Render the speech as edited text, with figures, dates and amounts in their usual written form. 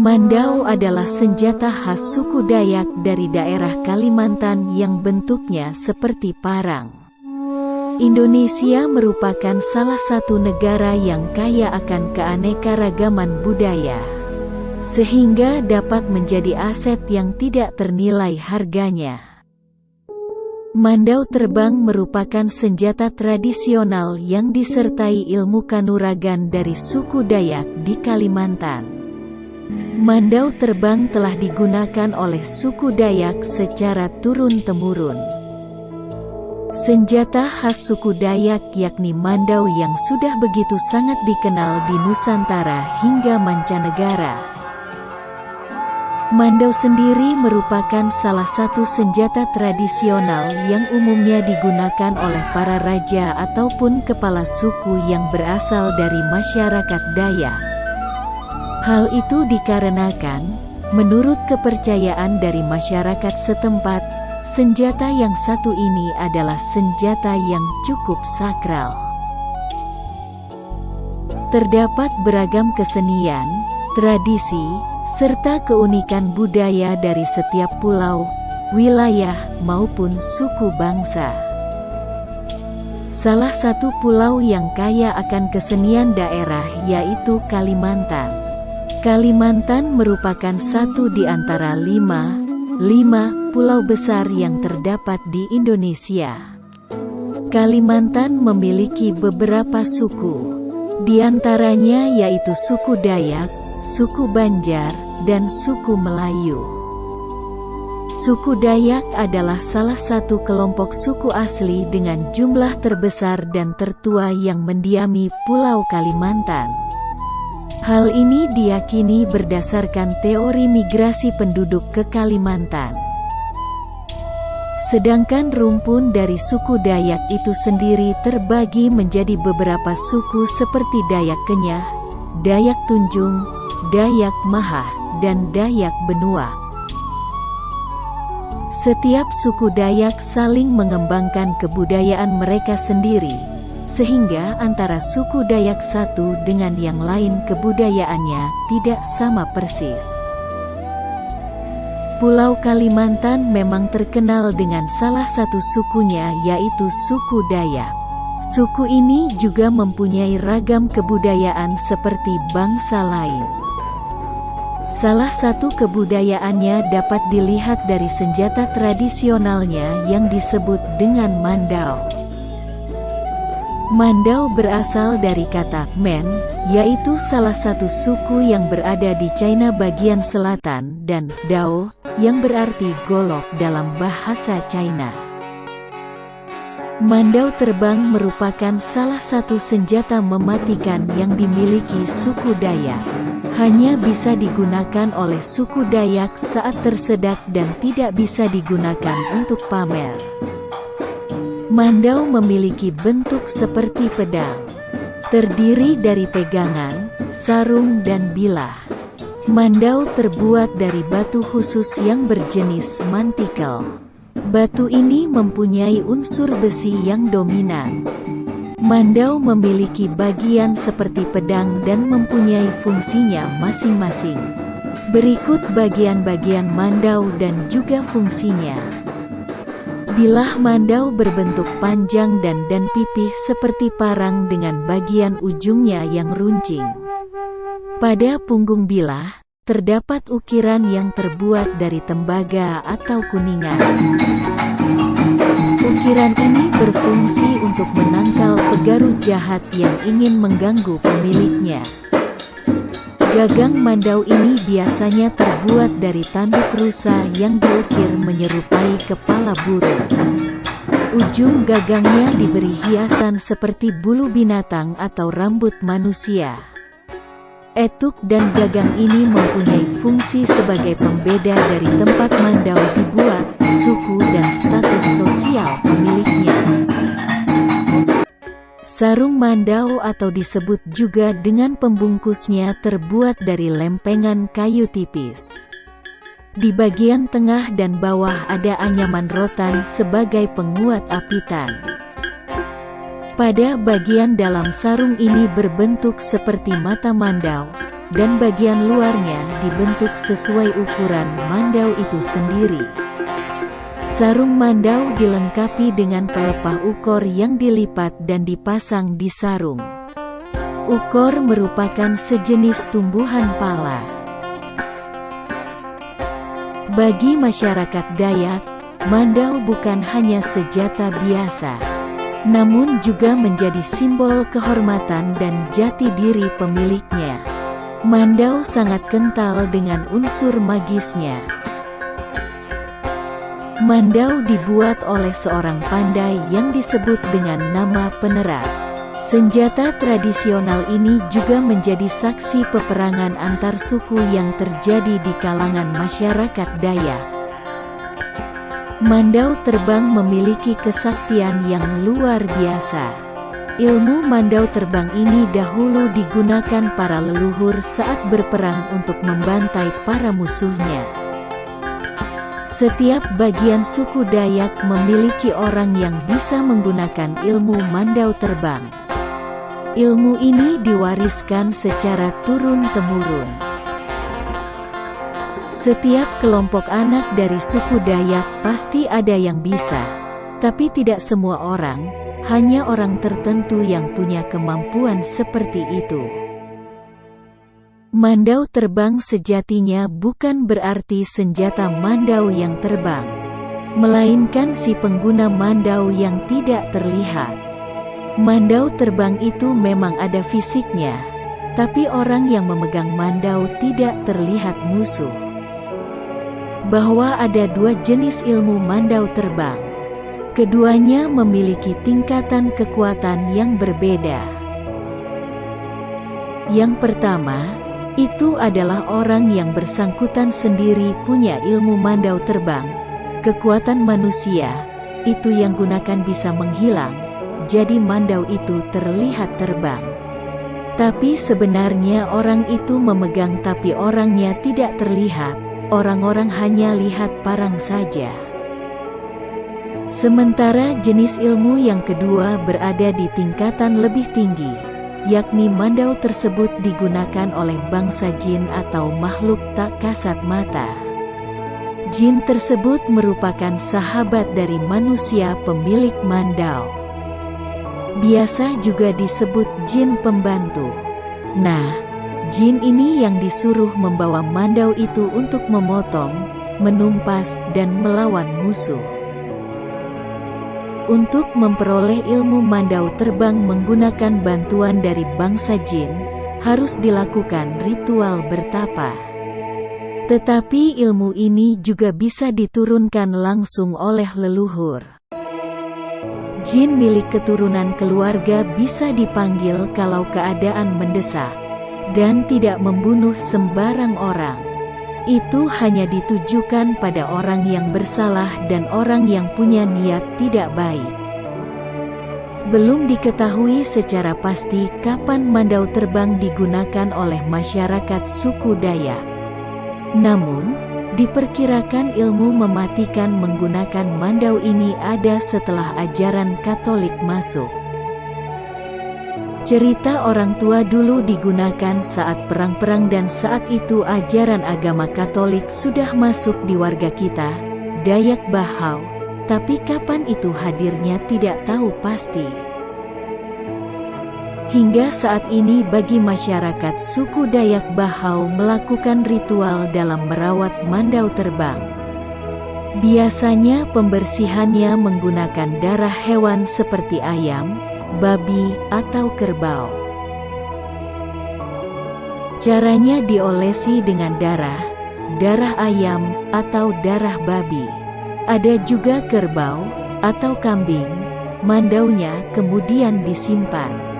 Mandau adalah senjata khas suku Dayak dari daerah Kalimantan yang bentuknya seperti parang. Indonesia merupakan salah satu negara yang kaya akan keanekaragaman budaya, sehingga dapat menjadi aset yang tidak ternilai harganya. Mandau terbang merupakan senjata tradisional yang disertai ilmu kanuragan dari suku Dayak di Kalimantan. Mandau terbang telah digunakan oleh suku Dayak secara turun-temurun. Senjata khas suku Dayak yakni mandau yang sudah begitu sangat dikenal di Nusantara hingga mancanegara. Mandau sendiri merupakan salah satu senjata tradisional yang umumnya digunakan oleh para raja ataupun kepala suku yang berasal dari masyarakat Dayak. Hal itu dikarenakan, menurut kepercayaan dari masyarakat setempat, senjata yang satu ini adalah senjata yang cukup sakral. Terdapat beragam kesenian, tradisi, serta keunikan budaya dari setiap pulau, wilayah, maupun suku bangsa. Salah satu pulau yang kaya akan kesenian daerah yaitu Kalimantan. Kalimantan merupakan satu di antara lima pulau besar yang terdapat di Indonesia. Kalimantan memiliki beberapa suku, di antaranya yaitu suku Dayak, suku Banjar, dan suku Melayu. Suku Dayak adalah salah satu kelompok suku asli dengan jumlah terbesar dan tertua yang mendiami Pulau Kalimantan. Hal ini diyakini berdasarkan teori migrasi penduduk ke Kalimantan. Sedangkan rumpun dari suku Dayak itu sendiri terbagi menjadi beberapa suku seperti Dayak Kenyah, Dayak Tunjung, Dayak Mahah, dan Dayak Benua. Setiap suku Dayak saling mengembangkan kebudayaan mereka sendiri, sehingga antara suku Dayak satu dengan yang lain kebudayaannya tidak sama persis. Pulau Kalimantan memang terkenal dengan salah satu sukunya yaitu suku Dayak. Suku ini juga mempunyai ragam kebudayaan seperti bangsa lain. Salah satu kebudayaannya dapat dilihat dari senjata tradisionalnya yang disebut dengan mandau. Mandau berasal dari kata men, yaitu salah satu suku yang berada di China bagian selatan, dan dao, yang berarti golok dalam bahasa China. Mandau terbang merupakan salah satu senjata mematikan yang dimiliki suku Dayak. Hanya bisa digunakan oleh suku Dayak saat tersedak dan tidak bisa digunakan untuk pamer. Mandau memiliki bentuk seperti pedang. Terdiri dari pegangan, sarung dan bilah. Mandau terbuat dari batu khusus yang berjenis mantikel. Batu ini mempunyai unsur besi yang dominan. Mandau memiliki bagian seperti pedang dan mempunyai fungsinya masing-masing. Berikut bagian-bagian mandau dan juga fungsinya. Bilah mandau berbentuk panjang dan pipih seperti parang dengan bagian ujungnya yang runcing. Pada punggung bilah, terdapat ukiran yang terbuat dari tembaga atau kuningan. Ukiran ini berfungsi untuk menangkal pegaru jahat yang ingin mengganggu pemiliknya. Gagang mandau ini biasanya terbuat dari tanduk rusa yang diukir menyerupai kepala burung. Ujung gagangnya diberi hiasan seperti bulu binatang atau rambut manusia. Etuk dan gagang ini mempunyai fungsi sebagai pembeda dari tempat mandau dibuat, suku dan status sosial pemiliknya. Sarung mandau atau disebut juga dengan pembungkusnya terbuat dari lempengan kayu tipis. Di bagian tengah dan bawah ada anyaman rotan sebagai penguat apitan. Pada bagian dalam sarung ini berbentuk seperti mata mandau. dan bagian luarnya dibentuk sesuai ukuran mandau itu sendiri. Sarung mandau dilengkapi dengan pelepah ukor yang dilipat dan dipasang di sarung. Ukor merupakan sejenis tumbuhan pala. Bagi masyarakat Dayak, mandau bukan hanya senjata biasa, namun juga menjadi simbol kehormatan dan jati diri pemiliknya. Mandau sangat kental dengan unsur magisnya. Mandau dibuat oleh seorang pandai yang disebut dengan nama penerap. Senjata tradisional ini juga menjadi saksi peperangan antar suku yang terjadi di kalangan masyarakat Dayak. Mandau terbang memiliki kesaktian yang luar biasa. Ilmu mandau terbang ini dahulu digunakan para leluhur saat berperang untuk membantai para musuhnya. Setiap bagian suku Dayak memiliki orang yang bisa menggunakan ilmu mandau terbang. Ilmu ini diwariskan secara turun-temurun. Setiap kelompok anak dari suku Dayak pasti ada yang bisa, tapi tidak semua orang, hanya orang tertentu yang punya kemampuan seperti itu. Mandau terbang sejatinya bukan berarti senjata mandau yang terbang, melainkan si pengguna mandau yang tidak terlihat. Mandau terbang itu memang ada fisiknya, tapi orang yang memegang mandau tidak terlihat musuh. Bahwa ada dua jenis ilmu mandau terbang. Keduanya memiliki tingkatan kekuatan yang berbeda. Yang pertama, itu adalah orang yang bersangkutan sendiri punya ilmu mandau terbang. Kekuatan manusia, itu yang gunakan bisa menghilang, jadi mandau itu terlihat terbang. Tapi sebenarnya orang itu memegang tapi orangnya tidak terlihat, orang-orang hanya lihat parang saja. Sementara jenis ilmu yang kedua berada di tingkatan lebih tinggi, yakni mandau tersebut digunakan oleh bangsa jin atau makhluk tak kasat mata. Jin tersebut merupakan sahabat dari manusia pemilik mandau. Biasa juga disebut jin pembantu. Nah, jin ini yang disuruh membawa mandau itu untuk memotong, menumpas, dan melawan musuh. Untuk memperoleh ilmu mandau terbang menggunakan bantuan dari bangsa jin, harus dilakukan ritual bertapa. Tetapi ilmu ini juga bisa diturunkan langsung oleh leluhur. Jin milik keturunan keluarga bisa dipanggil kalau keadaan mendesak, dan tidak membunuh sembarang orang. Itu hanya ditujukan pada orang yang bersalah dan orang yang punya niat tidak baik. Belum diketahui secara pasti kapan mandau terbang digunakan oleh masyarakat suku Dayak. Namun, diperkirakan ilmu mematikan menggunakan mandau ini ada setelah ajaran Katolik masuk. Cerita orang tua dulu digunakan saat perang-perang dan saat itu ajaran agama Katolik sudah masuk di warga kita, Dayak Bahau, tapi kapan itu hadirnya tidak tahu pasti. Hingga saat ini bagi masyarakat suku Dayak Bahau melakukan ritual dalam merawat mandau terbang. Biasanya pembersihannya menggunakan darah hewan seperti ayam, babi, atau kerbau. Caranya diolesi dengan darah ayam, atau darah babi. Ada juga kerbau, atau kambing, mandaunya kemudian disimpan.